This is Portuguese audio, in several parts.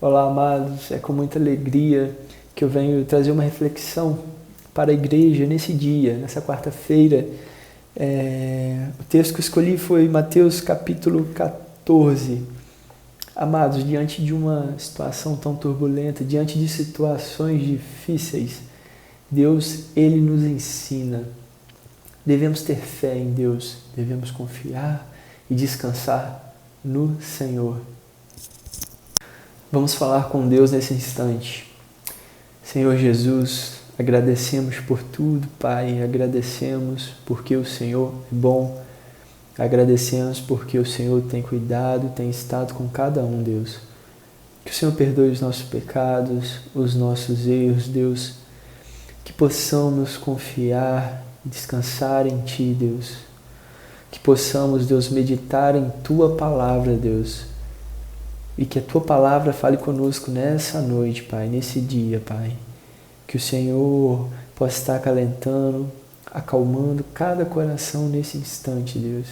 Olá, amados, é com muita alegria que eu venho trazer uma reflexão para a igreja nesse dia, nessa quarta-feira. O texto que eu escolhi foi Mateus capítulo 14. Amados, diante de uma situação tão turbulenta, diante de situações difíceis, Deus, Ele nos ensina. Devemos ter fé em Deus, devemos confiar e descansar no Senhor. Vamos falar com Deus nesse instante. Senhor Jesus, agradecemos por tudo, Pai, agradecemos porque o Senhor é bom, agradecemos porque o Senhor tem cuidado, tem estado com cada um, Deus. Que o Senhor perdoe os nossos pecados, os nossos erros, Deus, que possamos confiar e descansar em Ti, Deus, que possamos, Deus, meditar em Tua palavra, Deus, e que a Tua palavra fale conosco nessa noite, Pai, nesse dia, Pai. Que o Senhor possa estar acalentando, acalmando cada coração nesse instante, Deus.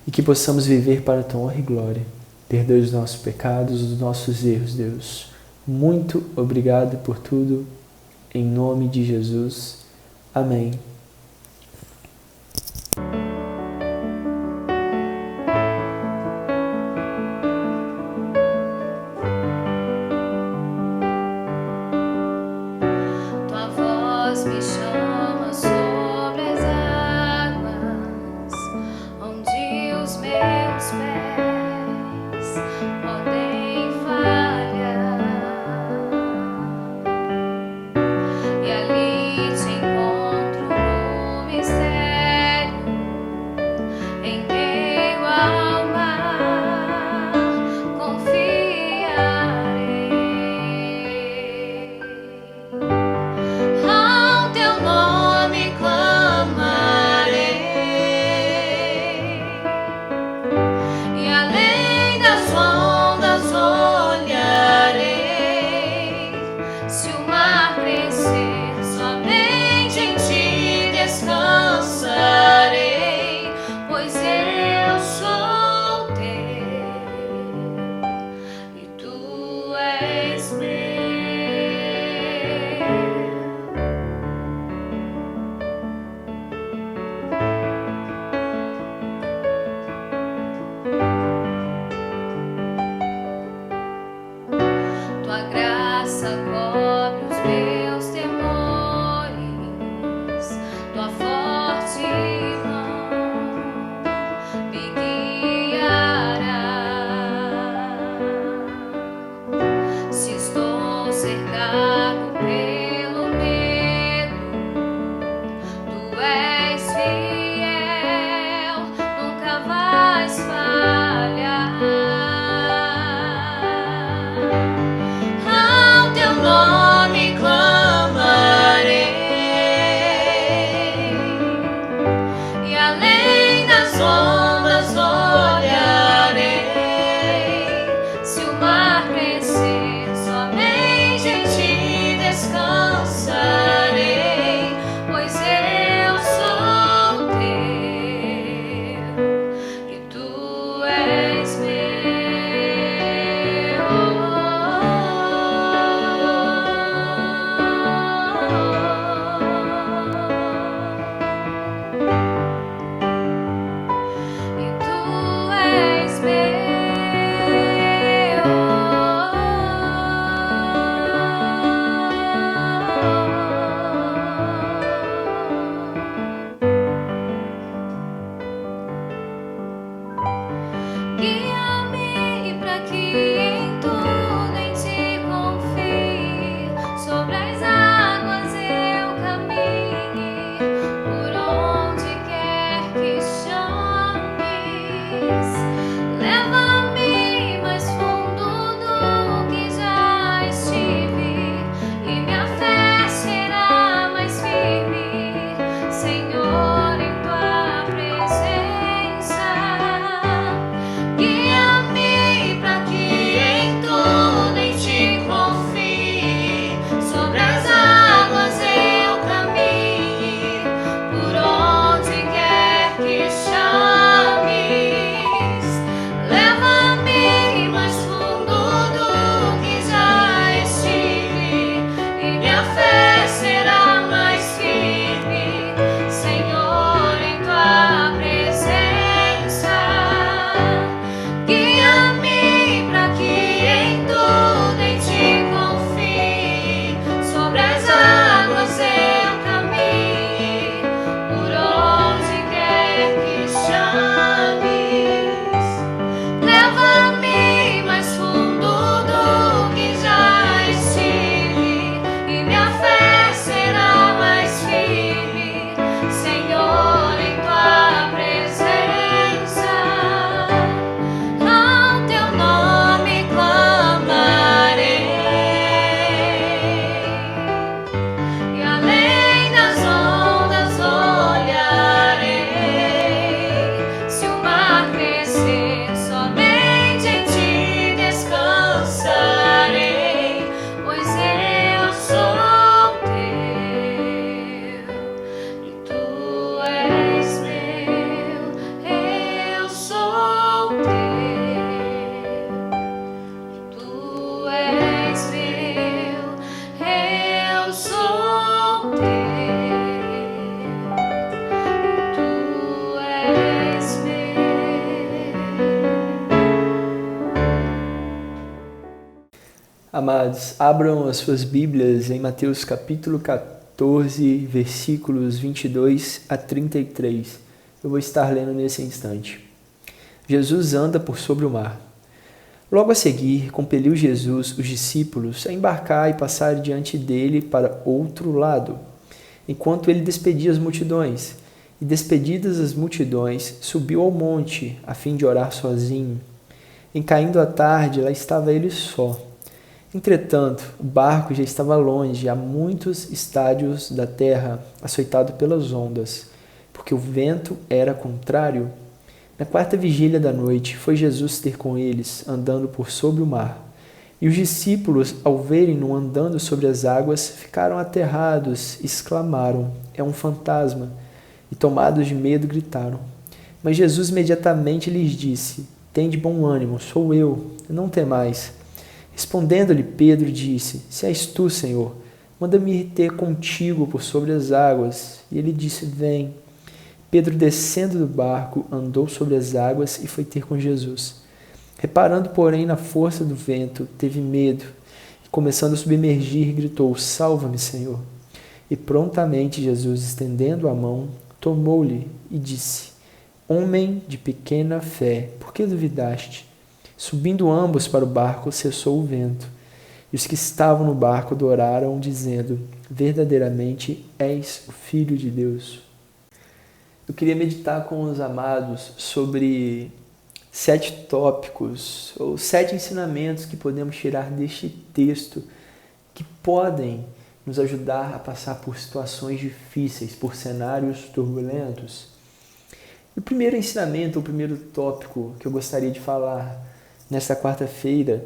E que possamos viver para a Tua honra e glória. Perdoe os nossos pecados, os nossos erros, Deus. Muito obrigado por tudo. Em nome de Jesus. Amém. Me chama sobre as águas, onde os meus pés podem falhar, e ali te encontro. Amados, abram as suas Bíblias em Mateus capítulo 14, versículos 22 a 33. Eu vou estar lendo nesse instante. Jesus anda por sobre o mar. Logo a seguir, compeliu Jesus os discípulos a embarcar e passar diante dele para outro lado, enquanto ele despedia as multidões. E despedidas as multidões, subiu ao monte, a fim de orar sozinho. Em caindo a tarde, lá estava ele só. Entretanto, o barco já estava longe, a muitos estádios da terra, açoitado pelas ondas, porque o vento era contrário. Na quarta vigília da noite, foi Jesus ter com eles, andando por sobre o mar. E os discípulos, ao verem-no andando sobre as águas, ficaram aterrados, exclamaram: "É um fantasma!" E tomados de medo, gritaram. Mas Jesus imediatamente lhes disse: "Tende bom ânimo, sou eu, não temais." Respondendo-lhe Pedro, disse: "Se és tu, Senhor, manda-me ir ter contigo por sobre as águas." E ele disse: "Vem." Pedro, descendo do barco, andou sobre as águas e foi ter com Jesus. Reparando, porém, na força do vento, teve medo e, começando a submergir, gritou: "Salva-me, Senhor." E prontamente Jesus, estendendo a mão, tomou-lhe e disse: "Homem de pequena fé, por que duvidaste?" Subindo ambos para o barco, cessou o vento. E os que estavam no barco adoraram, dizendo: "Verdadeiramente és o Filho de Deus." Eu queria meditar com os amados sobre 7 tópicos ou 7 ensinamentos que podemos tirar deste texto que podem nos ajudar a passar por situações difíceis, por cenários turbulentos. E o primeiro ensinamento, o primeiro tópico que eu gostaria de falar nesta quarta-feira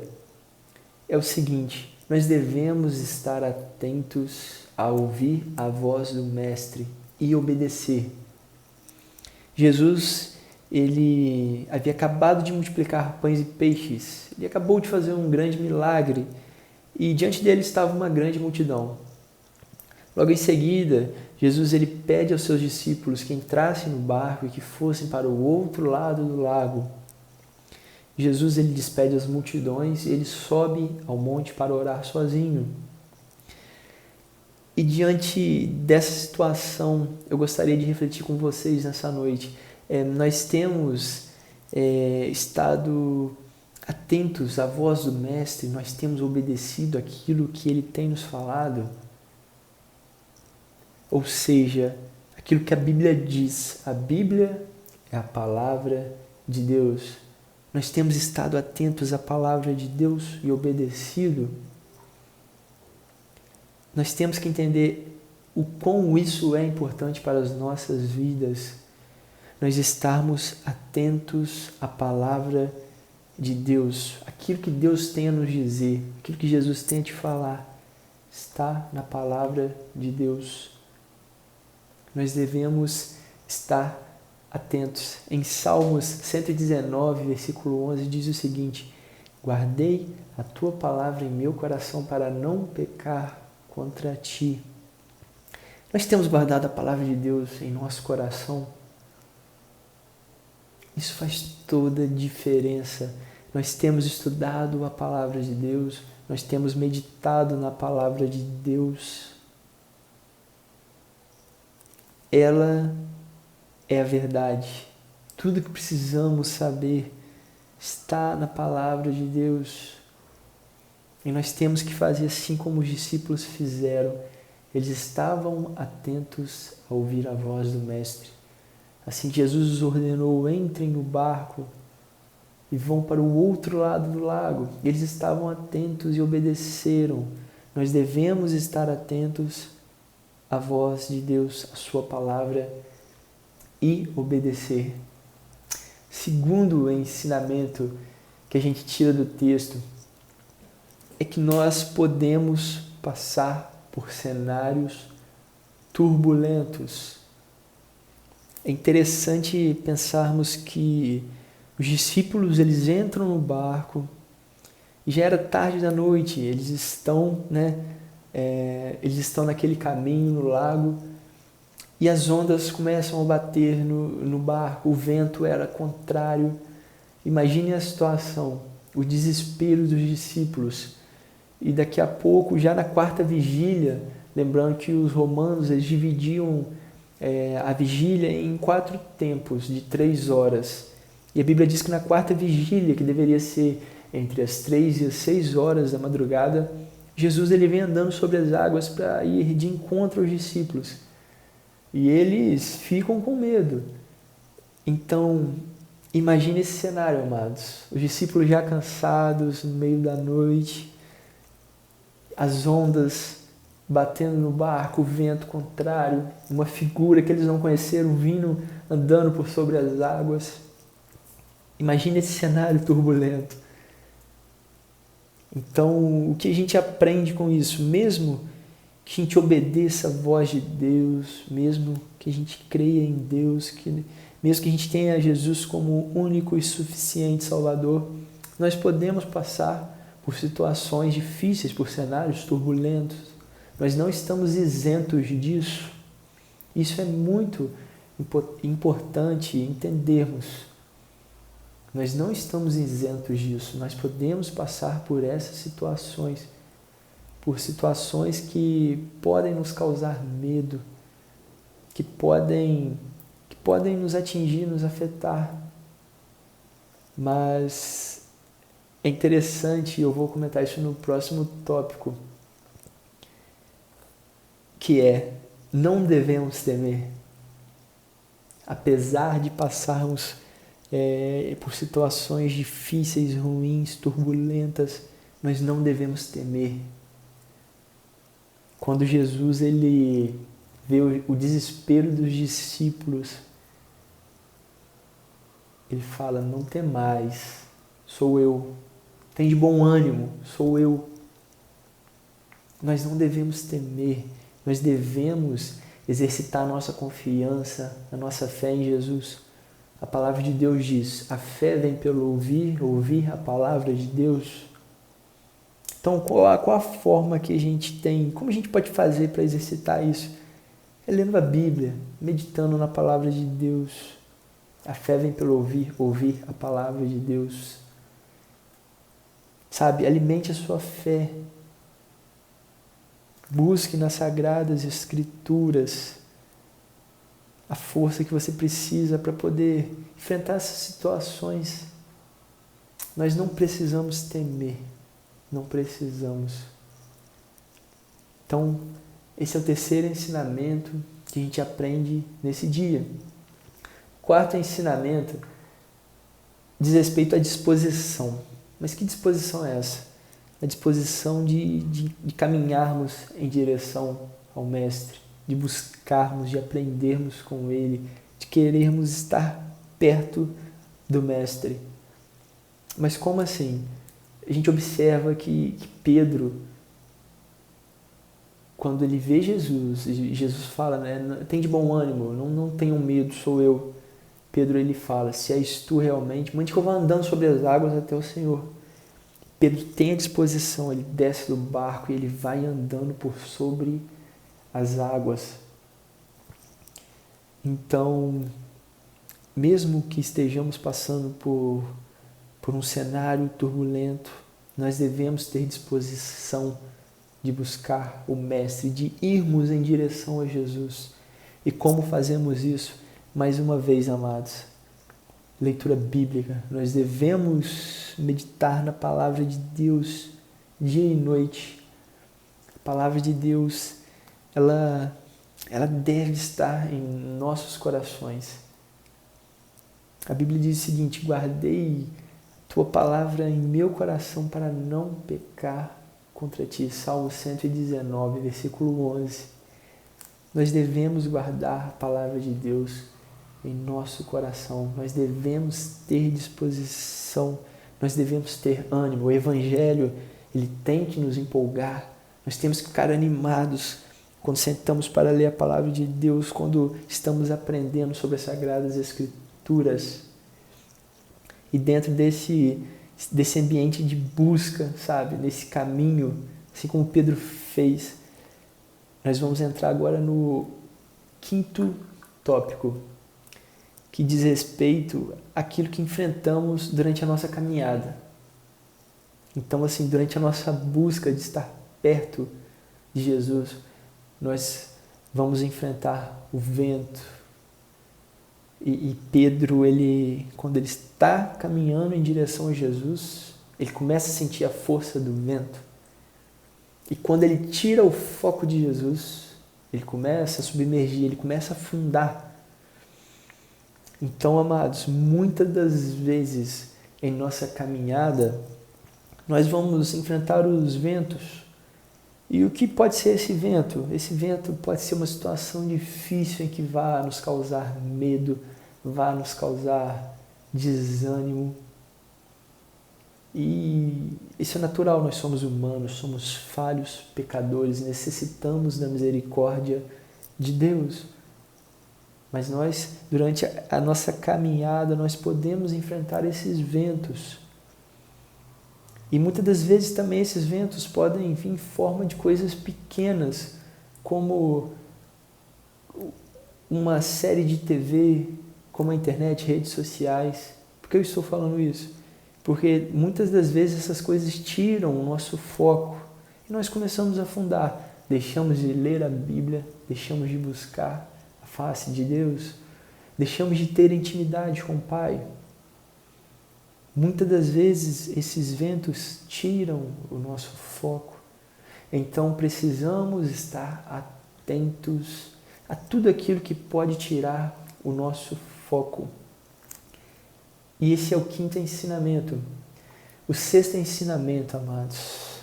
é o seguinte: nós devemos estar atentos a ouvir a voz do Mestre e obedecer. Jesus, ele havia acabado de multiplicar pães e peixes, ele acabou de fazer um grande milagre e diante dele estava uma grande multidão. Logo em seguida, Jesus ele pede aos seus discípulos que entrassem no barco e que fossem para o outro lado do lago. Jesus ele despede as multidões e ele sobe ao monte para orar sozinho. E diante dessa situação, eu gostaria de refletir com vocês nessa noite. Nós temos estado atentos à voz do Mestre, nós temos obedecido aquilo que Ele tem nos falado. Ou seja, aquilo que a Bíblia diz. A Bíblia é a palavra de Deus. Nós temos estado atentos à palavra de Deus e obedecido. Nós temos que entender o quão isso é importante para as nossas vidas. Nós estarmos atentos à palavra de Deus. Aquilo que Deus tem a nos dizer, aquilo que Jesus tem a te falar, está na palavra de Deus. Nós devemos estar atentos. Em Salmos 119, versículo 11, diz o seguinte: "Guardei a tua palavra em meu coração para não pecar contra ti." Nós temos guardado a palavra de Deus em nosso coração. Isso faz toda a diferença. Nós temos estudado a palavra de Deus, nós temos meditado na palavra de Deus. Ela é a verdade. Tudo que precisamos saber está na palavra de Deus. E nós temos que fazer assim como os discípulos fizeram. Eles estavam atentos a ouvir a voz do Mestre. Assim Jesus os ordenou: entrem no barco e vão para o outro lado do lago. Eles estavam atentos e obedeceram. Nós devemos estar atentos à voz de Deus, à sua palavra, e obedecer. Segundo ensinamento que a gente tira do texto é que nós podemos passar por cenários turbulentos. É interessante pensarmos que os discípulos eles entram no barco e já era tarde da noite, eles estão naquele caminho no lago e as ondas começam a bater no barco, o vento era contrário. Imagine a situação, o desespero dos discípulos. e daqui a pouco, já na quarta vigília, lembrando que os romanos eles dividiam a vigília em 4 tempos de 3 horas. E a Bíblia diz que na quarta vigília, que deveria ser entre as 3 e as 6 horas da madrugada, Jesus ele vem andando sobre as águas para ir de encontro aos discípulos. E eles ficam com medo. Então, imagine esse cenário, amados. Os discípulos já cansados, no meio da noite, as ondas batendo no barco, o vento contrário, uma figura que eles não conheceram vindo, andando por sobre as águas. Imagine esse cenário turbulento. Então, o que a gente aprende com isso? Mesmo que a gente obedeça a voz de Deus, mesmo que a gente creia em Deus, mesmo que a gente tenha Jesus como único e suficiente Salvador, nós podemos passar por situações difíceis, por cenários turbulentos. Nós não estamos isentos disso. Isso é muito importante entendermos. Nós não estamos isentos disso. Nós podemos passar por essas situações, por situações que podem nos causar medo, que podem nos atingir, nos afetar. Mas é interessante, eu vou comentar isso no próximo tópico, que é: não devemos temer. Apesar de passarmos por situações difíceis, ruins, turbulentas, nós não devemos temer. Quando Jesus ele vê o desespero dos discípulos, ele fala: não temais, sou eu. Tem de bom ânimo, sou eu. Nós não devemos temer, nós devemos exercitar a nossa confiança, a nossa fé em Jesus. A palavra de Deus diz: a fé vem pelo ouvir a palavra de Deus. Então, qual a forma que a gente tem, como a gente pode fazer para exercitar isso? É lendo a Bíblia, meditando na palavra de Deus. A fé vem pelo ouvir a palavra de Deus. Sabe, alimente a sua fé. Busque nas Sagradas Escrituras a força que você precisa para poder enfrentar essas situações. Nós não precisamos temer. Não precisamos. Então, esse é o terceiro ensinamento que a gente aprende nesse dia. O quarto ensinamento diz respeito à disposição. Mas que disposição é essa? A disposição de caminharmos em direção ao Mestre, de buscarmos, de aprendermos com Ele, de querermos estar perto do Mestre. Mas como assim? A gente observa que Pedro, quando ele vê Jesus, Jesus fala, né, tem de bom ânimo, não tenham medo, sou eu. Pedro ele fala: se és tu realmente, mande que eu vá andando sobre as águas até o Senhor. Pedro tem a disposição, ele desce do barco e ele vai andando por sobre as águas. Então, mesmo que estejamos passando por um cenário turbulento, nós devemos ter disposição de buscar o Mestre, de irmos em direção a Jesus. E como fazemos isso? Mais uma vez, amados, leitura bíblica. Nós devemos meditar na palavra de Deus dia e noite. A palavra de Deus, ela deve estar em nossos corações. A Bíblia diz o seguinte: guardei tua palavra em meu coração para não pecar contra ti. Salmo 119, versículo 11. Nós devemos guardar a palavra de Deus em nosso coração. Nós devemos ter disposição, nós devemos ter ânimo. O Evangelho, ele tem que nos empolgar. Nós temos que ficar animados quando sentamos para ler a palavra de Deus, quando estamos aprendendo sobre as Sagradas Escrituras. E dentro desse ambiente de busca, sabe, nesse caminho, assim como Pedro fez, nós vamos entrar agora no quinto tópico, que diz respeito àquilo que enfrentamos durante a nossa caminhada. Então, assim, durante a nossa busca de estar perto de Jesus, nós vamos enfrentar o vento. E Pedro, quando ele está caminhando em direção a Jesus, ele começa a sentir a força do vento. E quando ele tira o foco de Jesus, ele começa a submergir, ele começa a afundar. Então, amados, muitas das vezes em nossa caminhada, nós vamos enfrentar os ventos. E o que pode ser esse vento? Esse vento pode ser uma situação difícil em que vai nos causar medo, vai nos causar desânimo. E isso é natural, nós somos humanos, somos falhos, pecadores, necessitamos da misericórdia de Deus. Mas nós, durante a nossa caminhada, nós podemos enfrentar esses ventos. E muitas das vezes também esses ventos podem vir em forma de coisas pequenas, como uma série de TV, como a internet, redes sociais. Por que eu estou falando isso? Porque muitas das vezes essas coisas tiram o nosso foco e nós começamos a afundar. Deixamos de ler a Bíblia, deixamos de buscar a face de Deus, deixamos de ter intimidade com o Pai. Muitas das vezes esses ventos tiram o nosso foco. Então precisamos estar atentos a tudo aquilo que pode tirar o nosso foco. E esse é o quinto ensinamento. O sexto ensinamento, amados,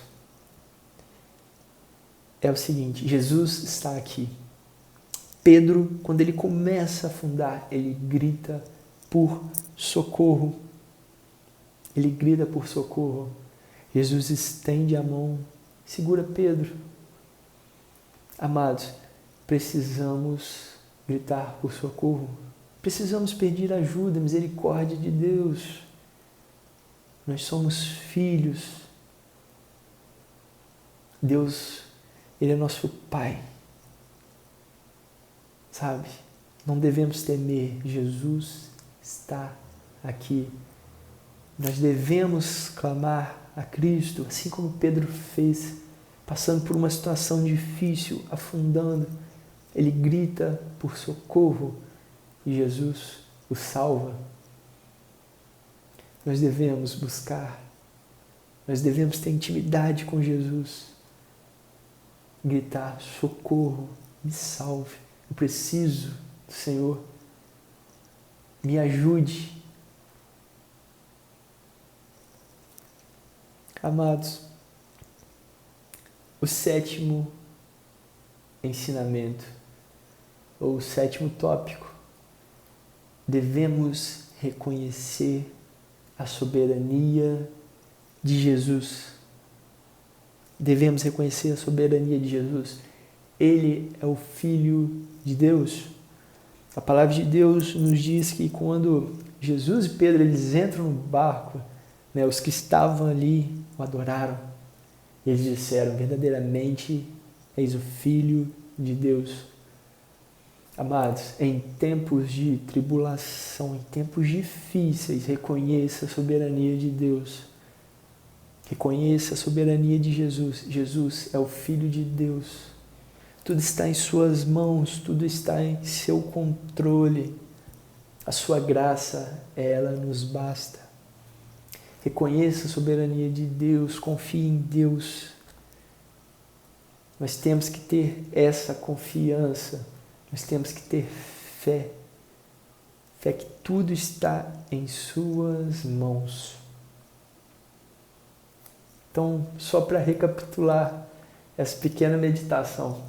é o seguinte: Jesus está aqui. Pedro, quando ele começa a afundar, ele grita por socorro. Ele grita por socorro. Jesus estende a mão, segura Pedro. Amados, precisamos gritar por socorro. Precisamos pedir ajuda, misericórdia de Deus. Nós somos filhos. Deus, Ele é nosso Pai. Sabe? Não devemos temer. Jesus está aqui. Nós devemos clamar a Cristo, assim como Pedro fez, passando por uma situação difícil, afundando. Ele grita por socorro e Jesus o salva. Nós devemos buscar, nós devemos ter intimidade com Jesus, gritar: socorro, me salve, eu preciso do Senhor, me ajude. Amados, o sétimo ensinamento, ou o sétimo tópico, devemos reconhecer a soberania de Jesus. Devemos reconhecer a soberania de Jesus. Ele é o Filho de Deus. A palavra de Deus nos diz que quando Jesus e Pedro eles entram no barco, os que estavam ali o adoraram. Eles disseram: verdadeiramente eis o Filho de Deus. Amados, em tempos de tribulação, em tempos difíceis, reconheça a soberania de Deus. Reconheça a soberania de Jesus. Jesus é o Filho de Deus. Tudo está em suas mãos, tudo está em seu controle. A sua graça, ela nos basta. Reconheça a soberania de Deus, confie em Deus. Nós temos que ter essa confiança, nós temos que ter fé. Fé que tudo está em suas mãos. Então, só para recapitular essa pequena meditação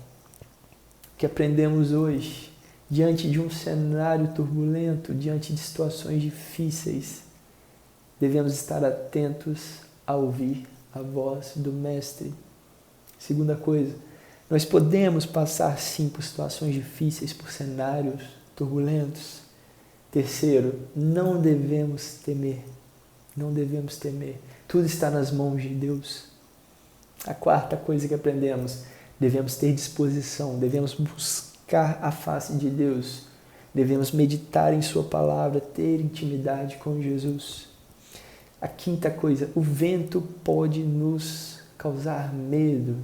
que aprendemos hoje, diante de um cenário turbulento, diante de situações difíceis, devemos estar atentos a ouvir a voz do Mestre. Segunda coisa, nós podemos passar sim por situações difíceis, por cenários turbulentos. Terceiro, não devemos temer. Não devemos temer. Tudo está nas mãos de Deus. A quarta coisa que aprendemos, devemos ter disposição, devemos buscar a face de Deus, devemos meditar em Sua palavra, ter intimidade com Jesus. A quinta coisa, o vento pode nos causar medo.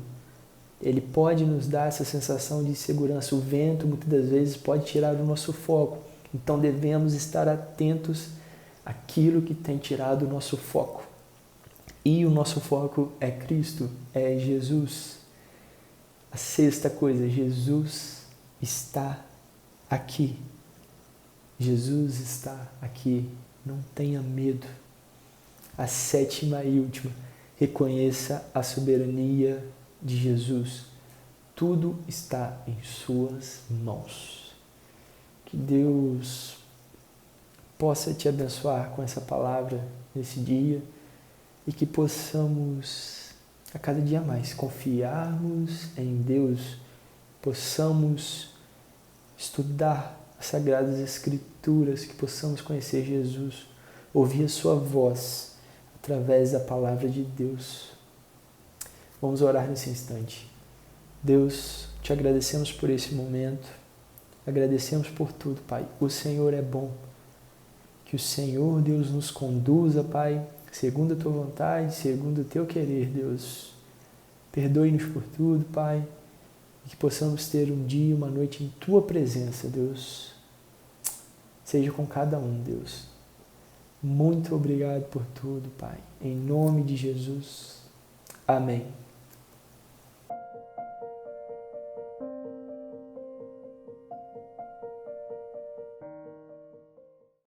Ele pode nos dar essa sensação de insegurança. O vento, muitas das vezes, pode tirar o nosso foco. Então, devemos estar atentos àquilo que tem tirado o nosso foco. E o nosso foco é Cristo, é Jesus. A sexta coisa, Jesus está aqui. Jesus está aqui. Não tenha medo. A sétima e última, reconheça a soberania de Jesus. Tudo está em suas mãos. Que Deus possa te abençoar com essa palavra nesse dia e que possamos a cada dia mais confiarmos em Deus, possamos estudar as Sagradas Escrituras, que possamos conhecer Jesus, ouvir a sua voz através da palavra de Deus. Vamos orar nesse instante. Deus, te agradecemos por esse momento, agradecemos por tudo, Pai. O Senhor é bom. Que o Senhor, Deus, nos conduza, Pai, segundo a tua vontade, segundo o teu querer, Deus. Perdoe-nos por tudo, Pai, e que possamos ter um dia, uma noite em tua presença, Deus. Seja com cada um, Deus. Muito obrigado por tudo, Pai. Em nome de Jesus. Amém.